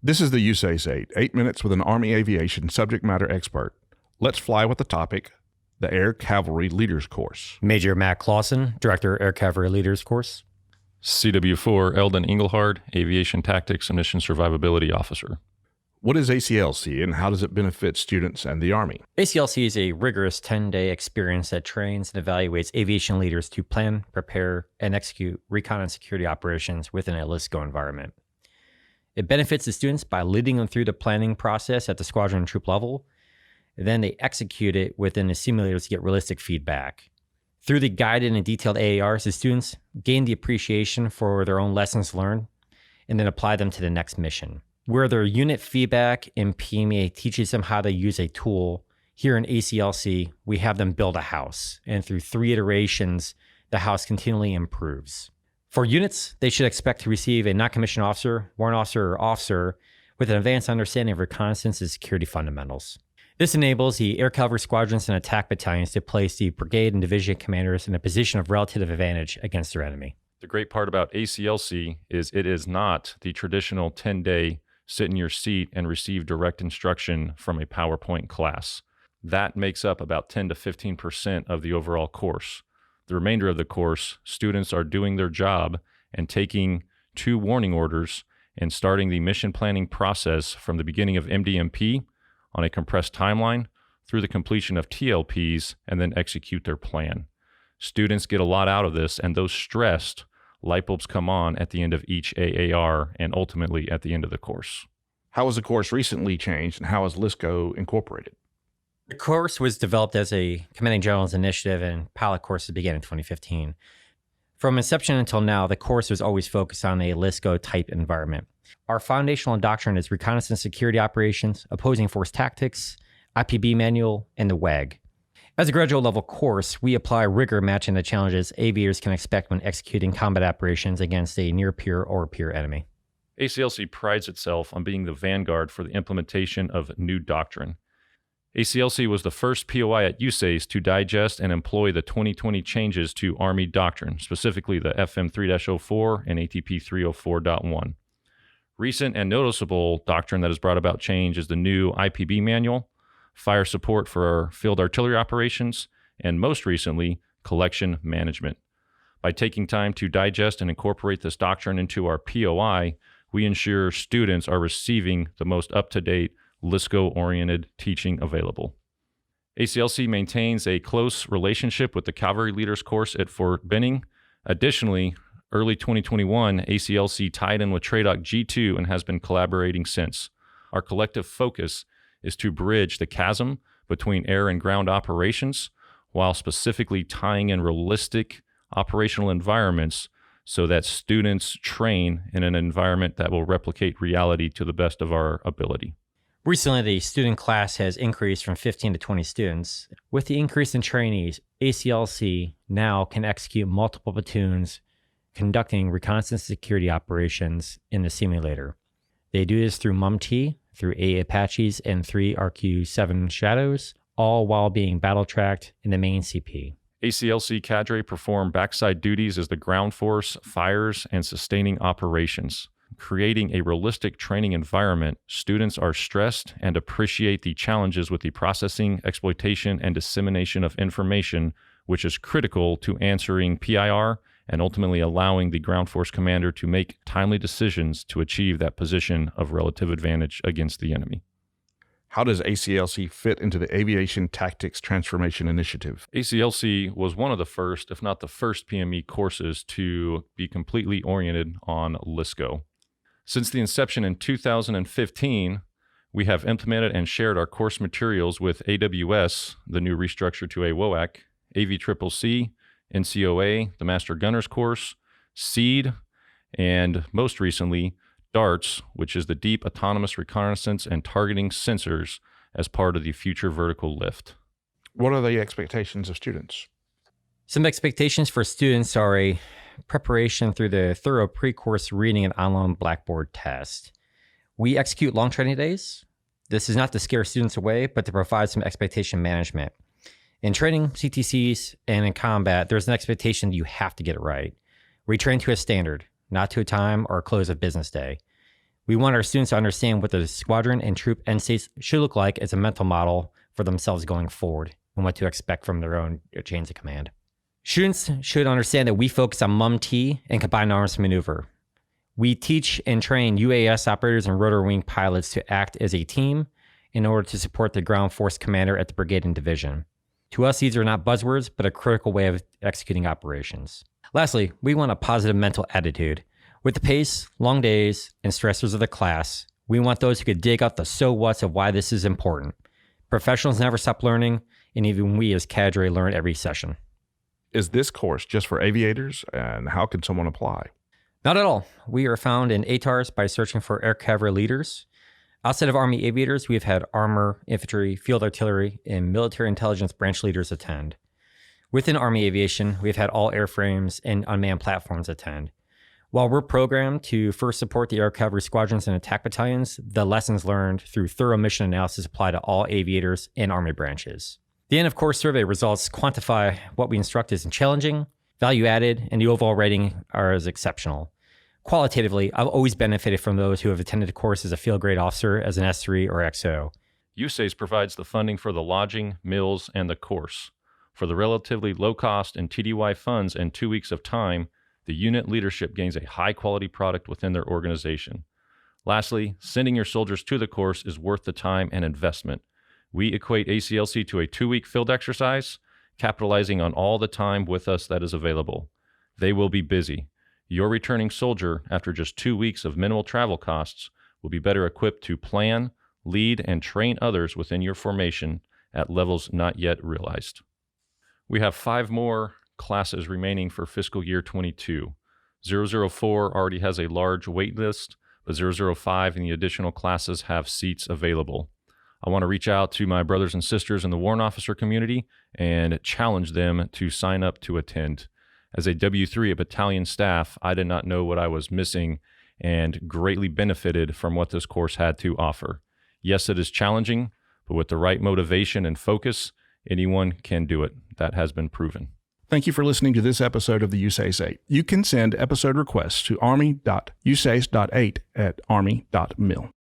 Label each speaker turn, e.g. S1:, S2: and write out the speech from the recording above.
S1: This is the USAACE-8, 8 minutes with an Army aviation subject matter expert. Let's fly with the topic, the Air Cavalry Leaders Course.
S2: Major Matt Clawson, Director, Air Cavalry Leaders Course.
S3: CW4, Elden Engelhard, Aviation Tactics and Mission Survivability Officer.
S1: What is ACLC and how does it benefit students and the Army?
S2: ACLC is a rigorous 10-day experience that trains and evaluates aviation leaders to plan, prepare, and execute recon and security operations within a LSCO environment. It benefits the students by leading them through the planning process at the squadron and troop level. Then they execute it within the simulators to get realistic feedback. Through the guided and detailed AARs, the students gain the appreciation for their own lessons learned and then apply them to the next mission. Where their unit feedback and PMA teaches them how to use a tool, here in ACLC, we have them build a house. And through 3 iterations, the house continually improves. For units, they should expect to receive a non-commissioned officer, warrant officer, or officer with an advanced understanding of reconnaissance and security fundamentals. This enables the Air Cavalry squadrons and attack battalions to place the brigade and division commanders in a position of relative advantage against their enemy.
S3: The great part about ACLC is it is not the traditional 10-day sit in your seat and receive direct instruction from a PowerPoint class. That makes up about 10 to 15% of the overall course. The remainder of the course, students are doing their job and taking 2 warning orders and starting the mission planning process from the beginning of MDMP on a compressed timeline through the completion of TLPs and then execute their plan. Students get a lot out of this, and those stressed, light bulbs come on at the end of each AAR and ultimately at the end of the course.
S1: How has the course recently changed and how has LSCO incorporated?
S2: The course was developed as a Commanding General's initiative, and pilot courses began in 2015. From inception until now, the course was always focused on a LSCO type environment. Our foundational doctrine is reconnaissance security operations, opposing force tactics, IPB manual, and the WAG. As a graduate level course, we apply rigor matching the challenges aviators can expect when executing combat operations against a near-peer or peer enemy.
S3: ACLC prides itself on being the vanguard for the implementation of new doctrine. ACLC was the first POI at USAACE to digest and employ the 2020 changes to Army doctrine, specifically the FM 3-04 and ATP 304.1. Recent and noticeable doctrine that has brought about change is the new IPB manual, fire support for our field artillery operations, and most recently, collection management. By taking time to digest and incorporate this doctrine into our POI, we ensure students are receiving the most up-to-date LSCO-oriented teaching available. ACLC maintains a close relationship with the Cavalry Leaders Course at Fort Benning. Additionally, early 2021, ACLC tied in with TRADOC G2 and has been collaborating since. Our collective focus is to bridge the chasm between air and ground operations while specifically tying in realistic operational environments so that students train in an environment that will replicate reality to the best of our ability.
S2: Recently, the student class has increased from 15 to 20 students. With the increase in trainees, ACLC now can execute multiple platoons conducting reconnaissance security operations in the simulator. They do this through MUM-T, through 8 Apaches, and 3 RQ-7 Shadows, all while being battle-tracked in the main CP.
S3: ACLC cadre perform backside duties as the ground force, fires, and sustaining operations. Creating a realistic training environment, students are stressed and appreciate the challenges with the processing, exploitation, and dissemination of information, which is critical to answering PIR and ultimately allowing the ground force commander to make timely decisions to achieve that position of relative advantage against the enemy.
S1: How does ACLC fit into the Aviation Tactics Transformation Initiative?
S3: ACLC was one of the first, if not the first PME courses to be completely oriented on LSCO. Since the inception in 2015, we have implemented and shared our course materials with AWS, the new restructure to AWOAC, AVCCC, NCOA, the Master Gunners course, SEED, and most recently, DARTS, which is the Deep Autonomous Reconnaissance and Targeting Sensors as part of the Future Vertical Lift.
S1: What are the expectations of students?
S2: Some expectations for students are a preparation through the thorough pre-course reading and online Blackboard test. We execute long training days. This is not to scare students away, but to provide some expectation management. In training, CTCs, and in combat, there's an expectation that you have to get it right. We train to a standard, not to a time or a close of business day. We want our students to understand what the squadron and troop end states should look like as a mental model for themselves going forward and what to expect from their own chains of command. Students should understand that we focus on MUM-T and combined arms maneuver. We teach and train UAS operators and rotor wing pilots to act as a team in order to support the ground force commander at the brigade and division. To us, these are not buzzwords, but a critical way of executing operations. Lastly, we want a positive mental attitude. With the pace, long days, and stressors of the class, we want those who could dig out the so whats of why this is important. Professionals never stop learning, and even we as cadre learn every session.
S1: Is this course just for aviators, and how can someone apply?
S2: Not at all. We are found in ATARs by searching for Air Cavalry Leaders. Outside of Army aviators, we have had armor, infantry, field artillery, and military intelligence branch leaders attend. Within Army aviation, we've had all airframes and unmanned platforms attend. While we're programmed to first support the air cavalry squadrons and attack battalions, the lessons learned through thorough mission analysis apply to all aviators and Army branches. The end of course survey results quantify what we instruct as challenging, value added, and the overall rating are as exceptional. Qualitatively, I've always benefited from those who have attended the course as a field grade officer, as an S3 or XO.
S3: USAACE provides the funding for the lodging, meals, and the course. For the relatively low cost and TDY funds and 2 weeks of time, the unit leadership gains a high-quality product within their organization. Lastly, sending your soldiers to the course is worth the time and investment. We equate ACLC to a 2-week field exercise, capitalizing on all the time with us that is available. They will be busy. Your returning soldier, after just 2 weeks of minimal travel costs, will be better equipped to plan, lead, and train others within your formation at levels not yet realized. We have 5 more classes remaining for fiscal year 22. 004 already has a large wait list, but 005 and the additional classes have seats available. I want to reach out to my brothers and sisters in the warrant officer community and challenge them to sign up to attend. As a W3 at battalion staff, I did not know what I was missing and greatly benefited from what this course had to offer. Yes, it is challenging, but with the right motivation and focus, anyone can do it. That has been proven.
S1: Thank you for listening to this episode of the USAACE-8. You can send episode requests to army.usaace.8@army.mil.